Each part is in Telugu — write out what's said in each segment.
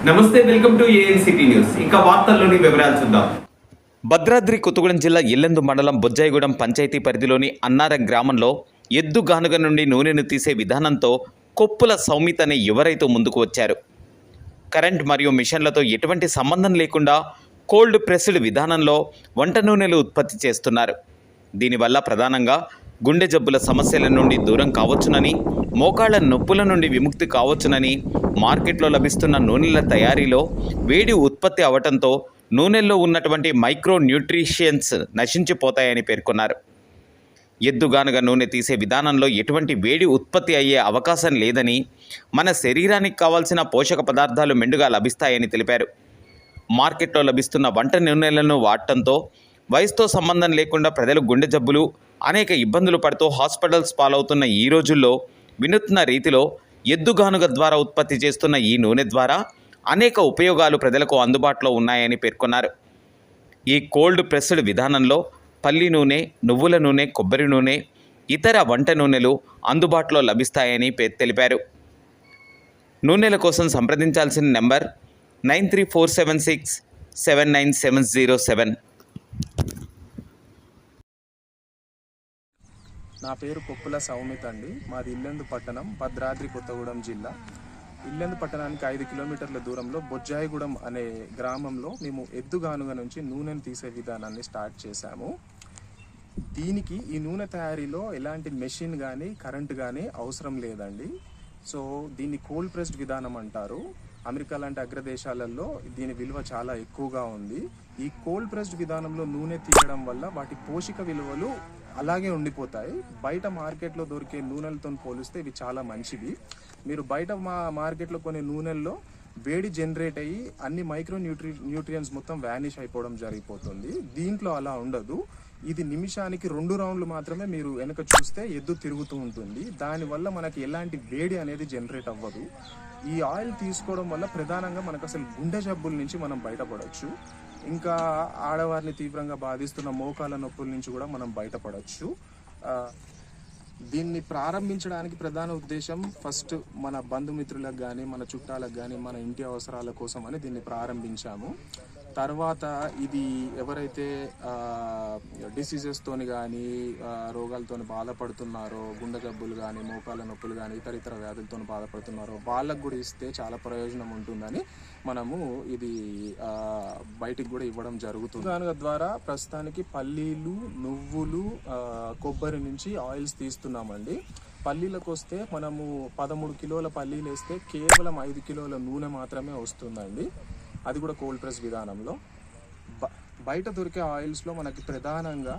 నమస్తే, వెల్కమ్ టు ఏఎన్సిటీ న్యూస్. ఇక వార్తల్లోని వివరాలు చూద్దాం. భద్రాద్రి కొత్తగూడెం జిల్లా ఇల్లెందు మండలం బొజ్జాయిగూడెం పంచాయతీ పరిధిలోని అన్నారం గ్రామంలో ఎద్దు గానుగ నుండి నూనెను తీసే విధానంతో కొప్పుల సౌమిత్ అనే యువ రైతు ముందుకు వచ్చారు. కరెంట్ మరియు మిషన్లతో ఎటువంటి సంబంధం లేకుండా కోల్డ్ ప్రెస్డ్ విధానంలో వంట నూనెలు ఉత్పత్తి చేస్తున్నారు. దీనివల్ల ప్రధానంగా గుండె జబ్బుల సమస్యల నుండి దూరం కావచ్చునని, మోకాళ్ల నొప్పుల నుండి విముక్తి కావచ్చునని, మార్కెట్లో లభిస్తున్న నూనెల తయారీలో వేడి ఉత్పత్తి అవటంతో నూనెల్లో ఉన్నటువంటి మైక్రో న్యూట్రిషియన్స్ నశించిపోతాయని పేర్కొన్నారు. ఎద్దుగానుగ నూనె తీసే విధానంలో ఎటువంటి వేడి ఉత్పత్తి అయ్యే అవకాశం లేదని, మన శరీరానికి కావాల్సిన పోషక పదార్థాలు మెండుగా లభిస్తాయని తెలిపారు. మార్కెట్లో లభిస్తున్న వంట నూనెలను వాడటంతో వయసుతో సంబంధం లేకుండా ప్రజలు గుండె జబ్బులు, అనేక ఇబ్బందులు పడుతూ హాస్పిటల్స్ పాలవుతున్న ఈ రోజుల్లో వినూత్న రీతిలో ఎద్దుగానుగ ద్వారా ఉత్పత్తి చేస్తున్న ఈ నూనె ద్వారా అనేక ఉపయోగాలు ప్రజలకు అందుబాటులో ఉన్నాయని పేర్కొన్నారు. ఈ కోల్డ్ ప్రెస్డ్ విధానంలో పల్లి నూనె, నువ్వుల నూనె, కొబ్బరి నూనె, ఇతర వంట నూనెలు అందుబాటులో లభిస్తాయని తెలిపారు. నూనెల కోసం సంప్రదించాల్సిన నెంబర్ 9347679707. నా పేరు కొప్పుల సౌమిత్ అండి. మాది ఇల్లెందు పట్టణం, భద్రాద్రి కొత్తగూడెం జిల్లా. ఇల్లెందు పట్టణానికి 5 కిలోమీటర్ల దూరంలో బొజ్జాయిగూడెం అనే గ్రామంలో మేము ఎద్దుగానుగ నుంచి నూనెను తీసే విధానాన్ని స్టార్ట్ చేశాము. దీనికి ఈ నూనె తయారీలో ఎలాంటి మెషిన్ కానీ కరెంట్ కానీ అవసరం లేదండి. సో దీన్ని కోల్డ్ ప్రెస్డ్ విధానం అంటారు. అమెరికా లాంటి అగ్రదేశాలలో దీని విలువ చాలా ఎక్కువగా ఉంది. ఈ కోల్డ్ ప్రెస్డ్ విధానంలో నూనె తీయడం వల్ల వాటి పోషక విలువలు అలాగే ఉండిపోతాయి. బయట మార్కెట్లో దొరికే నూనెలతో పోలిస్తే ఇవి చాలా మంచివి. మీరు బయట మార్కెట్లో కొన్ని నూనెల్లో వేడి జనరేట్ అయ్యి అన్ని మైక్రో న్యూట్రియన్స్ మొత్తం వ్యానిష్ అయిపోవడం జరిగిపోతుంది. దీంట్లో అలా ఉండదు. ఇది నిమిషానికి 2 రౌండ్లు మాత్రమే మీరు వెనక చూస్తే ఎద్దు తిరుగుతూ ఉంటుంది. దానివల్ల మనకి ఎలాంటి వేడి అనేది జనరేట్ అవ్వదు. ఈ ఆయిల్ తీసుకోవడం వల్ల ప్రధానంగా మనకు అసలు గుండె జబ్బుల నుంచి మనం బయటపడవచ్చు. ఇంకా ఆడవారిని తీవ్రంగా బాధిస్తున్న మోకాల నొప్పుల నుంచి కూడా మనం బయటపడవచ్చు. దీన్ని ప్రారంభించడానికి ప్రధాన ఉద్దేశం ఫస్ట్ మన బంధుమిత్రులకు కానీ, మన చుట్టాలకు కానీ, మన ఇంటి అవసరాల కోసం అని దీన్ని ప్రారంభించాము. తర్వాత ఇది ఎవరైతే డిసీజెస్తోని కానీ, రోగాలతో బాధపడుతున్నారో, గుండె జబ్బులు కానీ, మోకాల నొప్పులు కానీ, ఇతర వ్యాధులతో బాధపడుతున్నారో వాళ్ళకు కూడా ఇస్తే చాలా ప్రయోజనం ఉంటుందని మనము ఇది బయటికి కూడా ఇవ్వడం జరుగుతుంది. దాని ద్వారా ప్రస్తుతానికి పల్లీలు, నువ్వులు, కొబ్బరి నుంచి ఆయిల్స్ తీస్తున్నామండి. పల్లీలకు వస్తే మనము 13 కిలోల పల్లీలు వేస్తే కేవలం 5 కిలోల నూనె మాత్రమే వస్తుందండి. అది కూడా కోల్డ్ ప్రెస్ విధానంలో. బయట దొరికే ఆయిల్స్లో మనకి ప్రధానంగా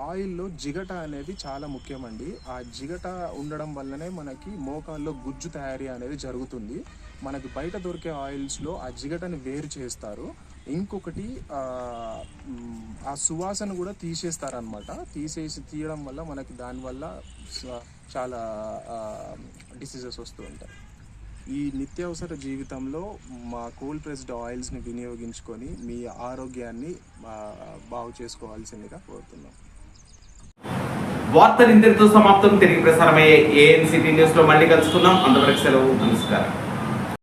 ఆయిల్లో జిగట అనేది చాలా ముఖ్యమండి. ఆ జిగట ఉండడం వల్లనే మనకి మోకాల్లో గుజ్జు తయారీ అనేది జరుగుతుంది. మనకి బయట దొరికే ఆయిల్స్లో ఆ జిగటని వేరు చేస్తారు. ఇంకొకటి ఆ సువాసన కూడా తీసేస్తారనమాట. తీయడం వల్ల మనకి దానివల్ల చాలా డిసీజెస్ వస్తూ ఉంటాయి. ఈ నిత్యావసర జీవితంలో మా కోల్డ్ ప్రెస్డ్ ఆయిల్స్ని వినియోగించుకొని మీ ఆరోగ్యాన్ని బాగు చేసుకోవాల్సిందిగా కోరుతున్నాం. వార్తలు ఇంతటితో సమాప్తం. తిరిగి ప్రసారమయ్యే ఏఎన్సిటీ న్యూస్లో మళ్ళీ కలుసుకుందాం. అంతవరకు సెలవు. నమస్కారం.